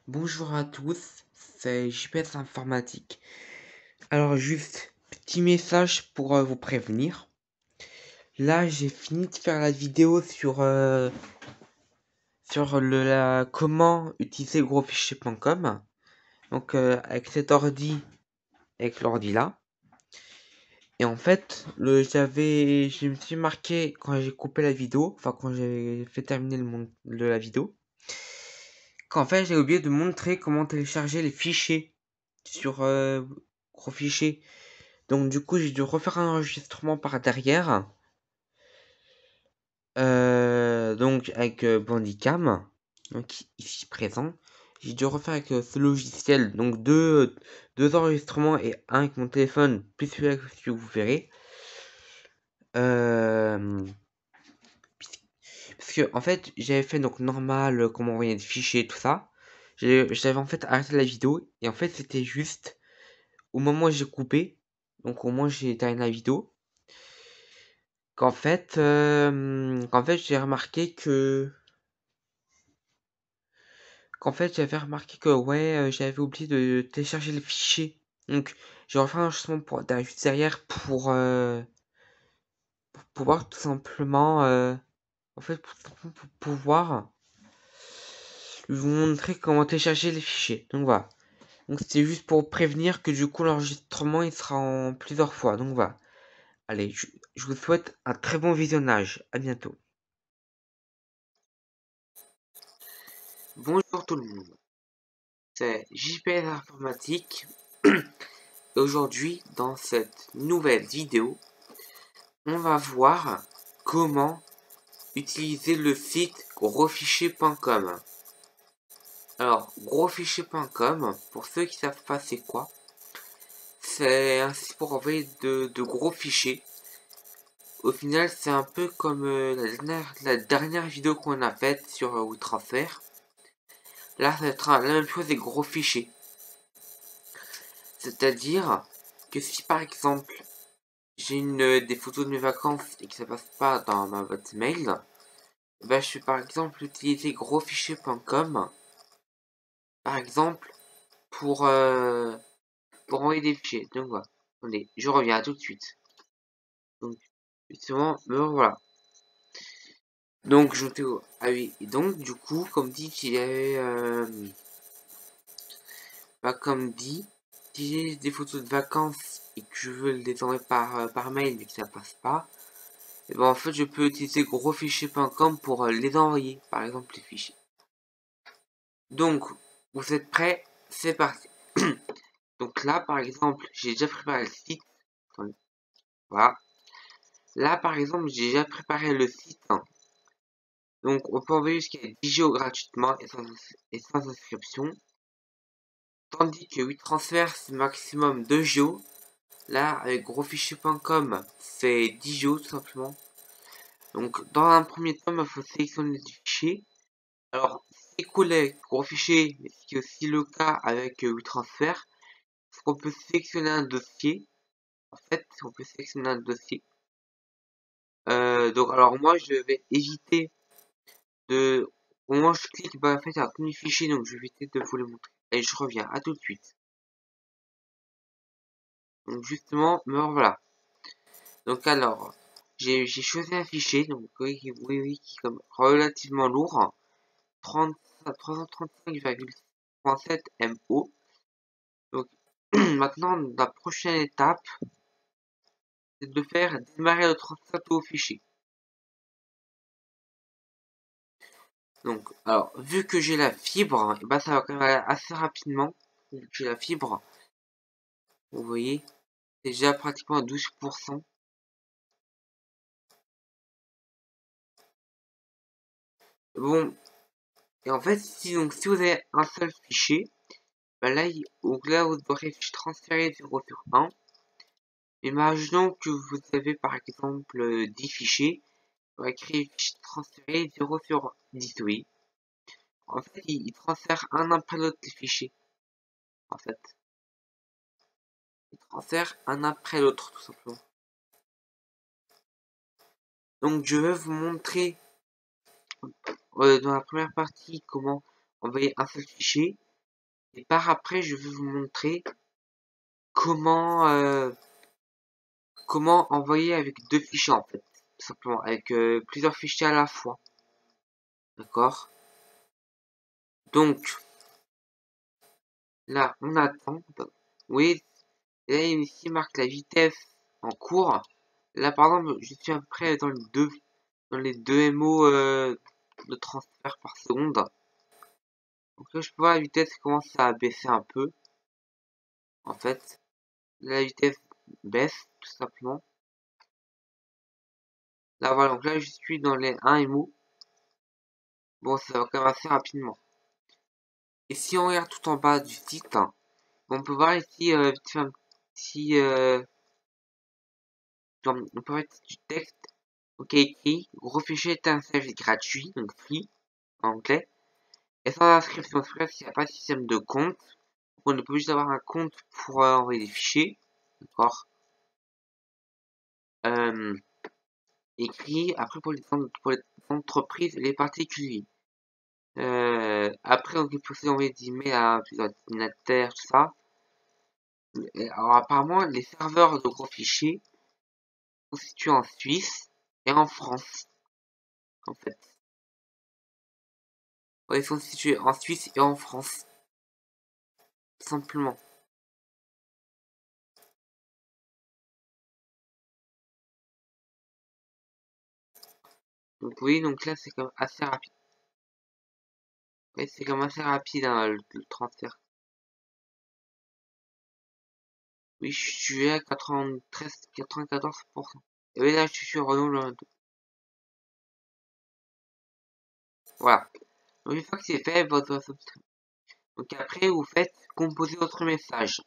Bonjour à tous, c'est JPS Informatique. Alors juste, petit message pour vous prévenir. Là, j'ai fini de faire la vidéo sur comment utiliser grosfichier.com. Donc avec cet ordi, avec l'ordi là. Et en fait, je me suis marqué quand j'ai coupé la vidéo, enfin quand j'ai fait terminer la vidéo, qu'en fait j'ai oublié de montrer comment télécharger les fichiers sur gros fichier. Donc du coup j'ai dû refaire un enregistrement par derrière. Donc avec Bandicam. Donc ici présent. J'ai dû refaire avec ce logiciel. Donc deux enregistrements et un avec mon téléphone. Plus celui-là que vous verrez. Euh, Parce que en fait j'avais fait donc normal, comment envoyer des fichiers tout ça. J'avais en fait arrêté la vidéo. Et en fait c'était juste au moment où j'ai coupé. Donc au moment où j'ai terminé la vidéo. Qu'en fait j'ai remarqué que j'avais remarqué que ouais, j'avais oublié de télécharger le fichier. Donc j'ai refait un enregistrement juste derrière pour pouvoir tout simplement pour pouvoir vous montrer comment télécharger les fichiers. Donc voilà. Donc c'était juste pour prévenir que du coup l'enregistrement il sera en plusieurs fois. Donc voilà. Allez, je vous souhaite un très bon visionnage. À bientôt. Bonjour tout le monde. C'est JPS Informatique. Aujourd'hui, dans cette nouvelle vidéo, on va voir comment utiliser le site grosfichier.com. Alors, grosfichier.com, pour ceux qui savent pas c'est quoi, c'est un site pour envoyer de gros fichiers. Au final, c'est un peu comme la dernière vidéo qu'on a faite sur WeTransfer. Là, ça va être la même chose des gros fichiers. C'est-à-dire que si par exemple j'ai des photos de mes vacances et que ça passe pas dans ma boîte mail, bah, je vais par exemple utiliser grosfichier.com par exemple pour, euh, pour envoyer des fichiers. Donc voilà. Attendez, je reviens tout de suite. Donc justement, me voilà. Donc je te... Ah oui, et donc du coup, comme dit, comme dit, si j'ai des photos de vacances et que je veux les envoyer par mail mais que ça passe pas, et ben en fait je peux utiliser grosfichier.com pour les envoyer, par exemple les fichiers. Donc, vous êtes prêts? C'est parti. Donc là, par exemple, j'ai déjà préparé le site. Attendez, voilà. Là, par exemple, j'ai déjà préparé le site. Donc, on peut envoyer jusqu'à 10 Go gratuitement et sans inscription. Tandis que 8 transferts, c'est maximum 2 Go. Là, avec grosfichier.com, c'est 10 Go tout simplement. Donc, dans un premier temps, il faut sélectionner les fichiers. Alors, c'est cool avec gros fichier, mais c'est aussi le cas avec 8 transferts. Parce qu'on peut sélectionner un dossier. En fait, on peut sélectionner un dossier. Donc, alors moi, je vais éviter de... Au moment où je clique, bah, en fait, il y a un premier fichier, donc je vais éviter de vous le montrer. Et je reviens, à tout de suite. Donc, justement, me voilà. Donc, alors, j'ai choisi un fichier, donc, oui, qui est comme relativement lourd. 335,37 MO. Donc, maintenant, la prochaine étape, c'est de faire démarrer le transfert au fichier. Donc, alors, vu que j'ai la fibre, et bah ça va quand même aller assez rapidement. Vu que j'ai la fibre, vous voyez, c'est déjà pratiquement à 12%. Bon, et en fait, si vous avez un seul fichier, bah là, vous aurez transférer 0 sur 1. Imaginons que vous avez par exemple 10 fichiers, on va créer transférer 0 sur 10, oui. En fait, il transfère un après l'autre les fichiers. En fait, il transfère un après l'autre, tout simplement. Donc, je vais vous montrer dans la première partie comment envoyer un seul fichier. Et par après, je vais vous montrer comment comment envoyer avec deux fichiers en fait, tout simplement, avec plusieurs fichiers à la fois. D'accord? Donc là, on attend. Oui, et là ici marque la vitesse en cours. Là par exemple, je suis à peu près dans les 2 MO de transfert par seconde. Donc là, je peux voir la vitesse commence à baisser un peu. En fait, la vitesse baisse tout simplement. Là voilà, donc là je suis dans les 1 MO. Bon, ça va quand même assez rapidement. Et si on regarde tout en bas du site, hein, on peut voir ici un petit on peut voir ici du texte. Ok, écrit gros fichier est un service gratuit, donc free en anglais, et sans inscription. C'est vrai qu'il n'y a pas de système de compte. On ne peut juste avoir un compte pour envoyer des fichiers. D'accord. Écrit après pour les entreprises et les particuliers. Après, donc, il faut aussi envoyer des emails à plusieurs destinataires, tout ça. Alors, apparemment, les serveurs de gros fichiers sont situés en Suisse et en France, en fait. Ouais, ils sont situés en Suisse et en France, tout simplement. Donc, oui, donc là, c'est quand même assez rapide. Ouais, c'est quand même assez rapide, hein, le transfert. Oui, je suis à 94%. Et oui, là, je suis sur Renault. Voilà. Donc, une fois que c'est fait, votre subscription. Donc, après, vous faites composer votre message.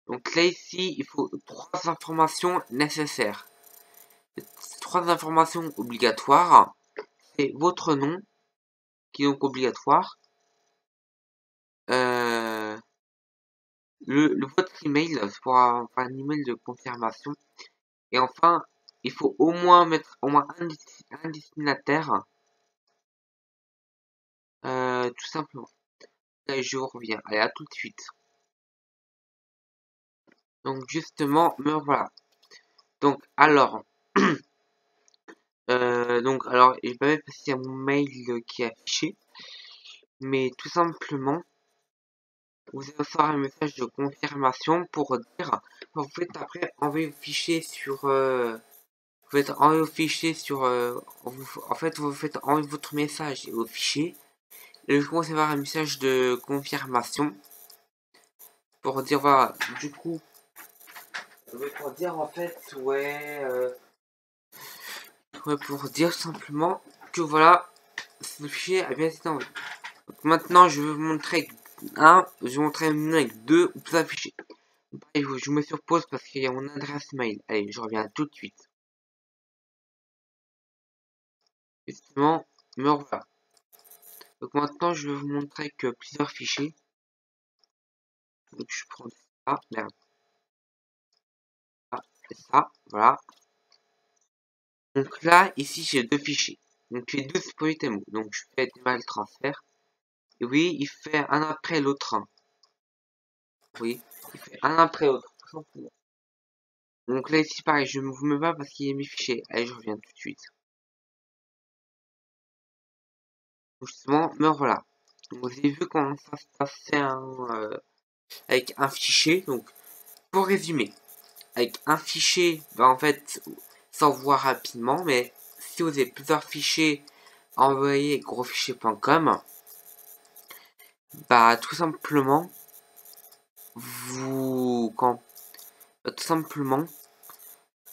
Donc là, ici, il faut 3 informations nécessaires. Ces 3 informations obligatoires, c'est votre nom, qui est donc obligatoire, euh, votre email, pour avoir un email de confirmation, et enfin, il faut au moins mettre au moins un destinataire, tout simplement. Là, je vous reviens. Allez, à tout de suite. Donc justement, me voilà. Donc alors, alors, je vais pas mettre parce qu'il y a mon mail qui est affiché, mais tout simplement, vous allez recevoir un message de confirmation pour dire, vous faites après envoyer le fichier sur, vous faites envoyer le fichier sur, en fait, vous faites envoyer votre message au fichier, et vous commencez à avoir un message de confirmation pour dire, voilà, du coup, pour dire en fait, ouais, pour dire simplement que voilà, ce fichier a bien été envoyé. Donc maintenant, je vais vous montrer je vais vous montrer un menu avec 2 ou plus affichés. Allez, je vous mets sur pause parce qu'il y a mon adresse mail. Allez, je reviens tout de suite. Justement, me revoilà. Donc maintenant, je vais vous montrer que plusieurs fichiers. Donc je prends ça, merde. Ah, ça, voilà. Donc là, ici, j'ai 2 fichiers. Donc j'ai 12.mo. Donc je fais démarrer le transfert. Et oui, il fait un après l'autre. Oui, il fait un après l'autre. Donc là, ici, pareil, je ne vous mets pas parce qu'il y a mes fichiers. Allez, je reviens tout de suite. Donc justement, me voilà. Donc, vous avez vu comment ça se passait avec un fichier. Donc, pour résumer, avec un fichier, bah, en fait, ça envoie rapidement, mais si vous avez plusieurs fichiers envoyés grosfichier.com, bah tout simplement, tout simplement,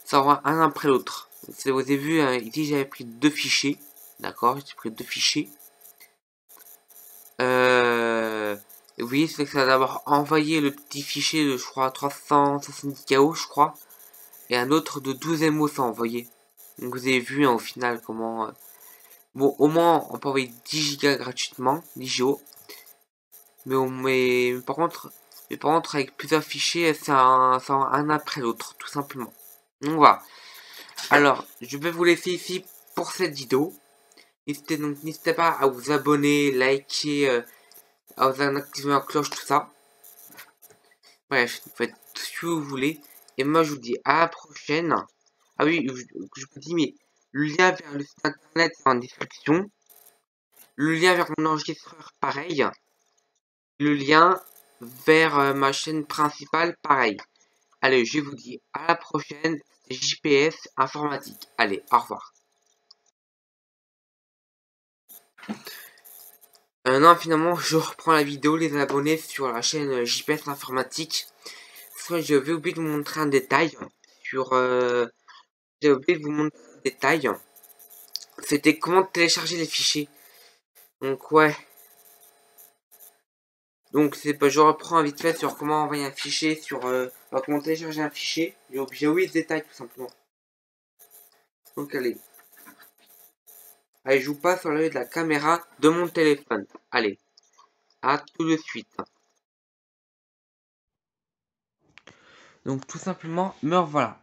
ça envoie un après l'autre. Vous avez vu, ici j'avais pris 2 fichiers, d'accord, j'ai pris 2 fichiers. Oui, c'est que ça va d'abord envoyer le petit fichier de, je crois, 370 KO, je crois, et un autre de 12 MO ça envoyé. Donc vous avez vu, hein, au final comment bon, au moins on peut envoyer 10 Go gratuitement, 10 Go, mais par contre avec plusieurs fichiers c'est un après l'autre tout simplement. Donc voilà. Alors je vais vous laisser ici pour cette vidéo. N'hésitez pas à vous abonner, liker, vous en activez la cloche, tout ça. Bref, vous faites tout ce que vous voulez. Et moi, je vous dis à la prochaine. Ah oui, je vous dis, mais le lien vers le site internet est en description. Le lien vers mon enregistreur, pareil. Le lien vers ma chaîne principale, pareil. Allez, je vous dis à la prochaine. C'était JPS Informatique. Allez, au revoir. Non, finalement, je reprends la vidéo, les abonnés sur la chaîne JPS Informatique. Je vais oublier de vous montrer un détail sur... j'ai oublié de vous montrer un détail. C'était comment télécharger les fichiers. Donc, ouais. Donc, je reprends vite fait sur comment envoyer un fichier, sur comment télécharger un fichier. J'ai oublié ce détail, tout simplement. Donc, allez. Allez, je vous passe sur l'œil de la caméra de mon téléphone. Allez. À tout de suite. Donc tout simplement, me revoilà.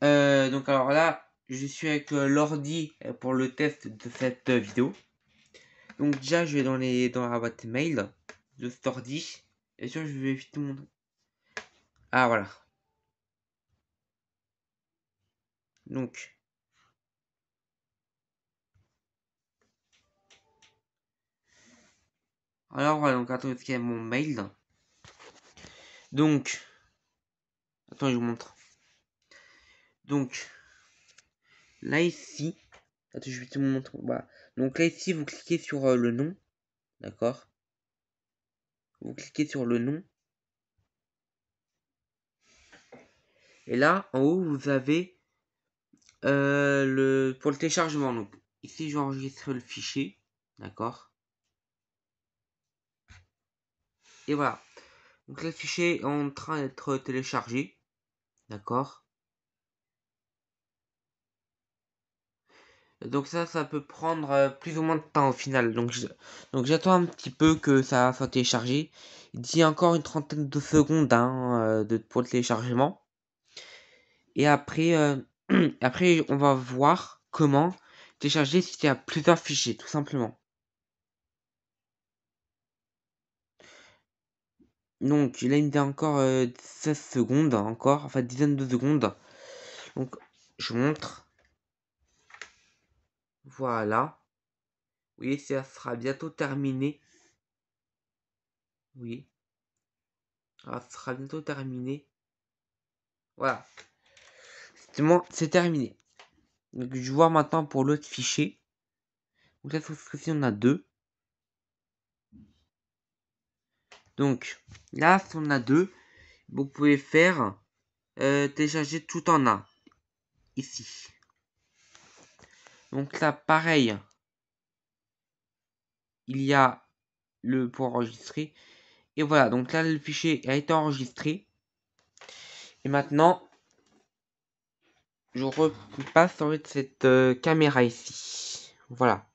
Donc alors là, je suis avec l'ordi pour le test de cette vidéo. Donc déjà, je vais dans la boîte mail de cet ordi. Et sûr, je vais vite montrer. Ah voilà. Donc. Alors voilà, donc attends, est-ce qu'il y a mon mail. Donc. Attends, je vous montre. Donc. Là ici. Attends, je vais te montrer. Voilà. Donc là ici, vous cliquez sur le nom. D'accord. Vous cliquez sur le nom. Et là, en haut, vous avez pour le téléchargement. Donc ici, je vais enregistrer le fichier. D'accord. Et voilà. Donc le fichier est en train d'être téléchargé. D'accord. Donc ça peut prendre plus ou moins de temps au final. Donc j'attends un petit peu que ça soit téléchargé. Il dit encore une trentaine de secondes pour le téléchargement. Et après, après on va voir comment télécharger s'il y a plusieurs fichiers, tout simplement. Donc là il me dit encore 16 secondes, encore, enfin dizaine de secondes. Donc je montre. Voilà. Oui, ça sera bientôt terminé. Oui. Ça sera bientôt terminé. Voilà. C'est terminé. Donc je vois maintenant pour l'autre fichier. Donc là, ci on a deux. Donc là, si on a deux, vous pouvez faire télécharger tout en un. Ici. Donc là, pareil. Il y a le pour enregistrer. Et voilà, donc là, le fichier a été enregistré. Et maintenant, je repasse sur cette caméra ici. Voilà.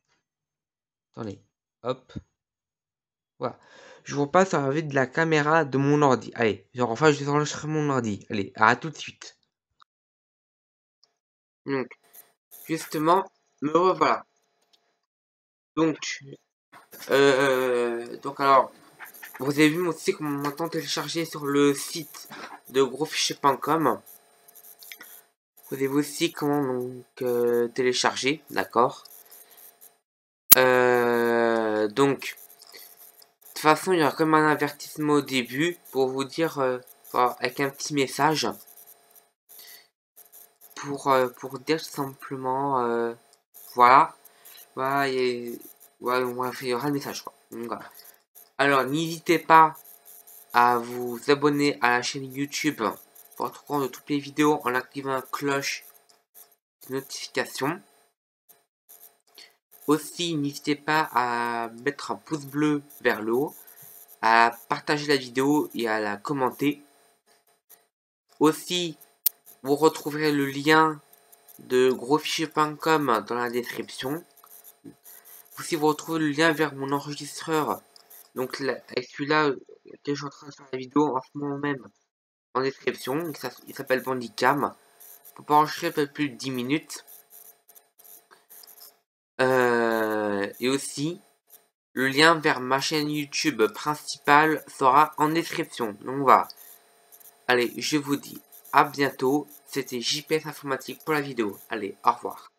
Attendez. Hop. Voilà. Je repasse sur la vue de la caméra de mon ordi. Allez, enfin, je vais enregistrer mon ordi. Allez, à tout de suite. Donc, justement, me revoilà. Donc alors, vous avez vu aussi comment maintenant télécharger sur le site de grosfichier.com. Vous avez aussi comment donc télécharger, d'accord. Donc, de toute façon, il y aura comme un avertissement au début pour vous dire, avec un petit message, pour dire simplement, voilà, voilà, bref, il y aura le message, quoi. Donc, voilà. Alors, n'hésitez pas à vous abonner à la chaîne YouTube pour être au courant de toutes les vidéos en activant la cloche de notification. Aussi, n'hésitez pas à mettre un pouce bleu vers le haut, à partager la vidéo et à la commenter. Aussi, vous retrouverez le lien de grosfichier.com dans la description. Aussi, vous retrouvez le lien vers mon enregistreur. Donc, avec celui-là que je suis en train de faire la vidéo en ce moment même en description. Il s'appelle Bandicam. Faut pas enregistrer peut-être plus de 10 minutes. Et aussi, Le lien vers ma chaîne YouTube principale sera en description. Donc voilà. Allez, je vous dis à bientôt. C'était JPS Informatique pour la vidéo. Allez, au revoir.